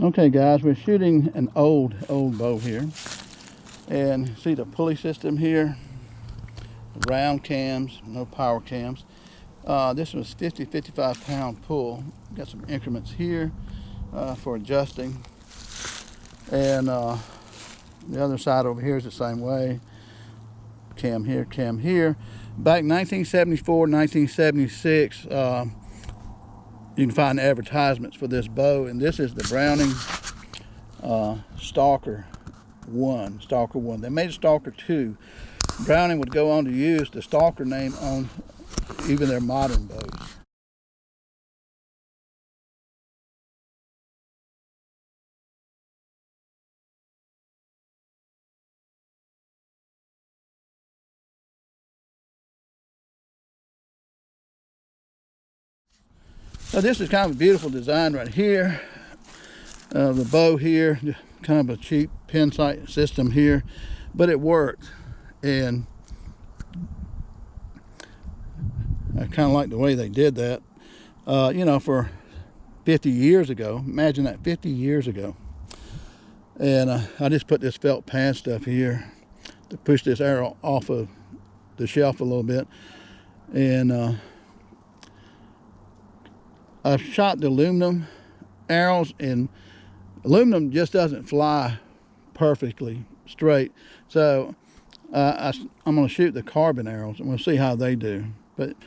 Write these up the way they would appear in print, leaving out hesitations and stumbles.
Okay guys, we're shooting an old bow here, and see the pulley system here, round cams, no power cams. This was 55 pound pull. Got some increments here for adjusting, and the other side over here is the same way. Cam here, cam here. Back 1974, 1976, you can find advertisements for this bow, and this is the Browning Stalker 1. Stalker 1. They made a Stalker 2. Browning would go on to use the Stalker name on even their modern bows. So this is kind of a beautiful design right here. The bow here, kind of a cheap pin sight system here, but it worked, and I kind of like the way they did that. You know, for 50 years ago, imagine that, 50 years ago. And I just put this felt pad stuff here to push this arrow off of the shelf a little bit, and I've shot the aluminum arrows, and aluminum just doesn't fly perfectly straight. So I'm going to shoot the carbon arrows, and we'll see how they do. But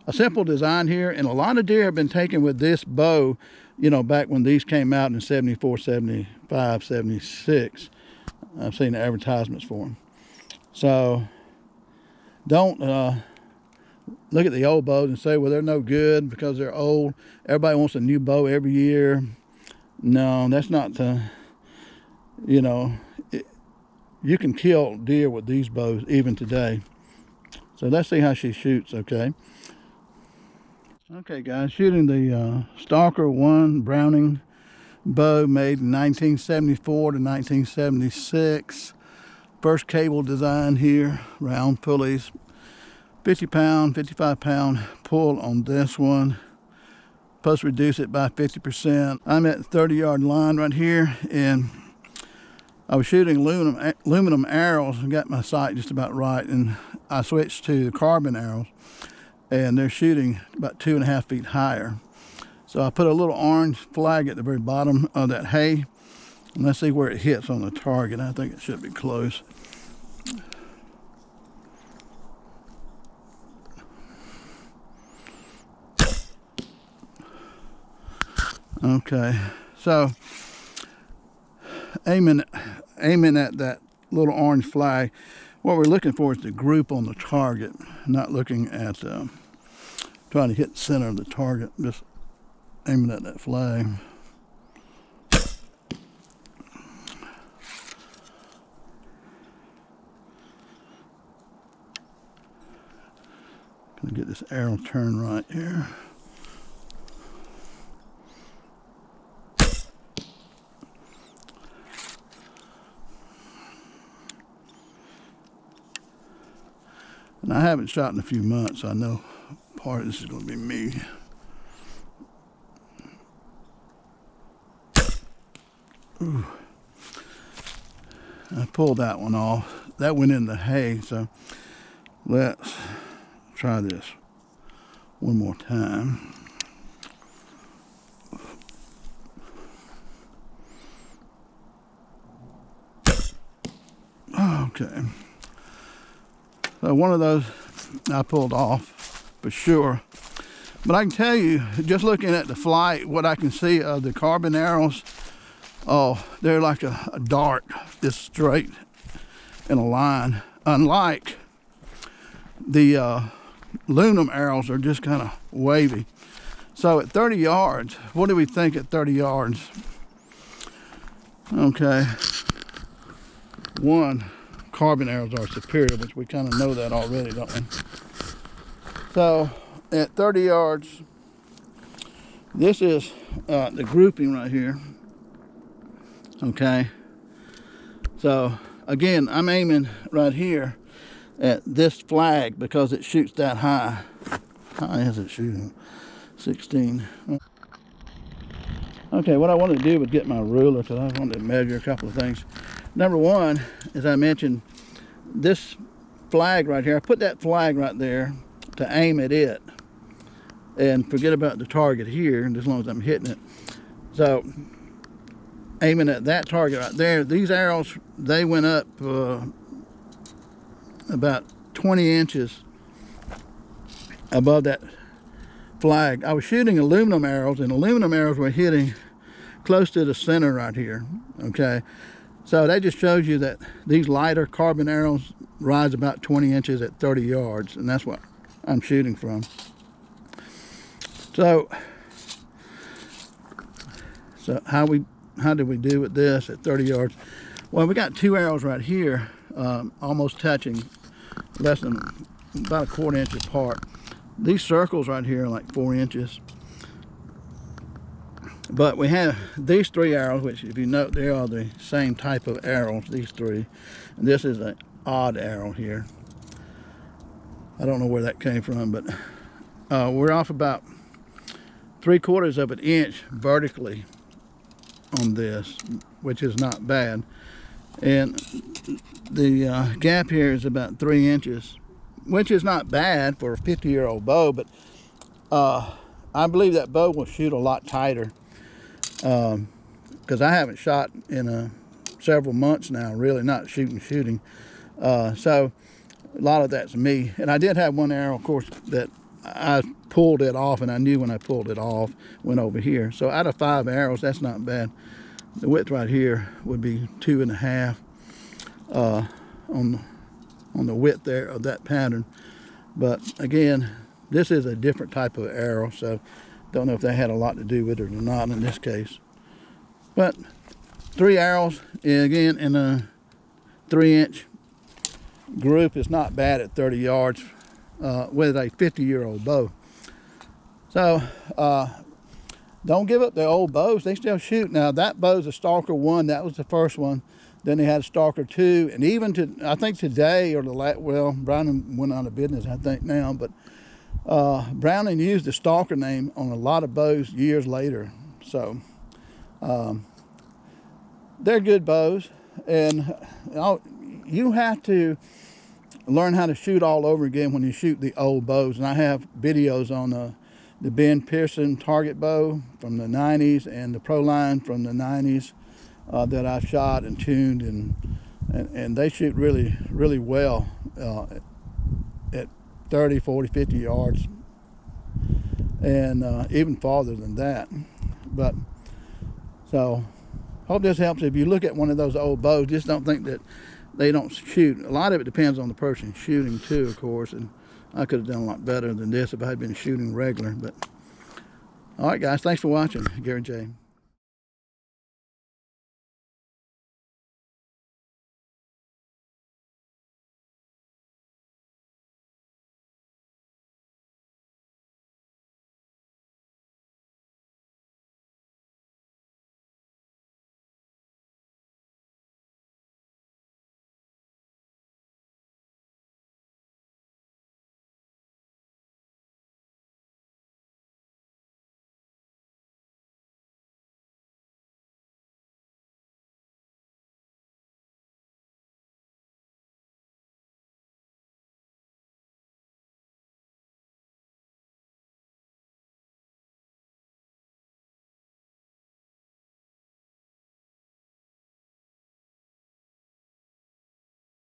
a simple design here, and a lot of deer have been taken with this bow, you know, back when these came out in 74, 75, 76. I've seen the advertisements for them. So don't look at the old bows and say, well, they're no good because they're old. Everybody wants a new bow every year. No, that's not the, you know, you can kill deer with these bows even today. So let's see how she shoots, okay? Okay guys, shooting the Stalker 1 Browning bow made in 1974 to 1976. First cable design here, round pulleys. 50 pound, 55 pound pull on this one. Plus reduce it by 50%. I'm at the 30-yard line right here, and I was shooting aluminum arrows and got my sight just about right, and I switched to carbon arrows, and they're shooting about 2.5 feet higher. So I put a little orange flag at the very bottom of that hay, and let's see where it hits on the target. I think it should be close. Okay, so aiming at that little orange flag, what we're looking for is the group on the target, not looking at trying to hit the center of the target, just aiming at that flag. Gonna get this arrow turned right here. And I haven't shot in a few months, so I know part of this is going to be me. Ooh. I pulled that one off. That went in the hay, so let's try this one more time. Okay. So one of those I pulled off for sure. But I can tell you, just looking at the flight, what I can see of the carbon arrows, oh, they're like a dart, just straight in a line. Unlike the aluminum arrows are just kind of wavy. So at 30 yards, what do we think at 30 yards? Okay. One, carbon arrows are superior, which we kind of know that already, don't we? So at 30 yards, this is the grouping right here. Okay. So again, I'm aiming right here at this flag because it shoots that high. How high is it shooting? 16. Okay, what I wanted to do was get my ruler because I wanted to measure a couple of things. Number one, as I mentioned, this flag right here, I put that flag right there to aim at it and forget about the target here, and as long as I'm hitting it. So aiming at that target right there, these arrows, they went up about 20 inches above that flag. I was shooting aluminum arrows, and aluminum arrows were hitting close to the center right here. Okay, so that just shows you that these lighter carbon arrows rise about 20 inches at 30 yards, and that's what I'm shooting from. So how did we do with this at 30 yards? Well, we got two arrows right here, almost touching, less than about a quarter inch apart. These circles right here are like 4 inches. But we have these three arrows, which if you note, they are the same type of arrows, these three. And this is an odd arrow here. I don't know where that came from, but we're off about 3/4 of an inch vertically on this, which is not bad. And the gap here is about 3 inches, which is not bad for a 50-year-old bow, but I believe that bow will shoot a lot tighter because I haven't shot in several months now, really not shooting. So a lot of that's me. And I did have one arrow, of course, that I pulled it off, and I knew when I pulled it off, went over here. So out of 5 arrows, that's not bad. The width right here would be 2.5 on the width there of that pattern. But again, this is a different type of arrow, so don't know if that had a lot to do with it or not in this case. But 3 arrows, again, in a 3-inch group is not bad at 30 yards with a 50-year-old bow. So don't give up the old bows. They still shoot. Now that bow's a Stalker 1. That was the first one. Then they had a Stalker 2, and even I think today, or well, Browning went out of business, I think now, but Browning used the Stalker name on a lot of bows years later. So they're good bows, and you have to learn how to shoot all over again when you shoot the old bows. And I have videos on the Ben Pearson target bow from the 90s and the Proline from the 90s that I've shot and tuned, and they shoot really, really well at 30, 40, 50 yards, and even farther than that. But so hope this helps. If you look at one of those old bows, just don't think that they don't shoot. A lot of it depends on the person shooting too, of course, and I could have done a lot better than this if I had been shooting regular. But all right, guys, thanks for watching. GaryJ.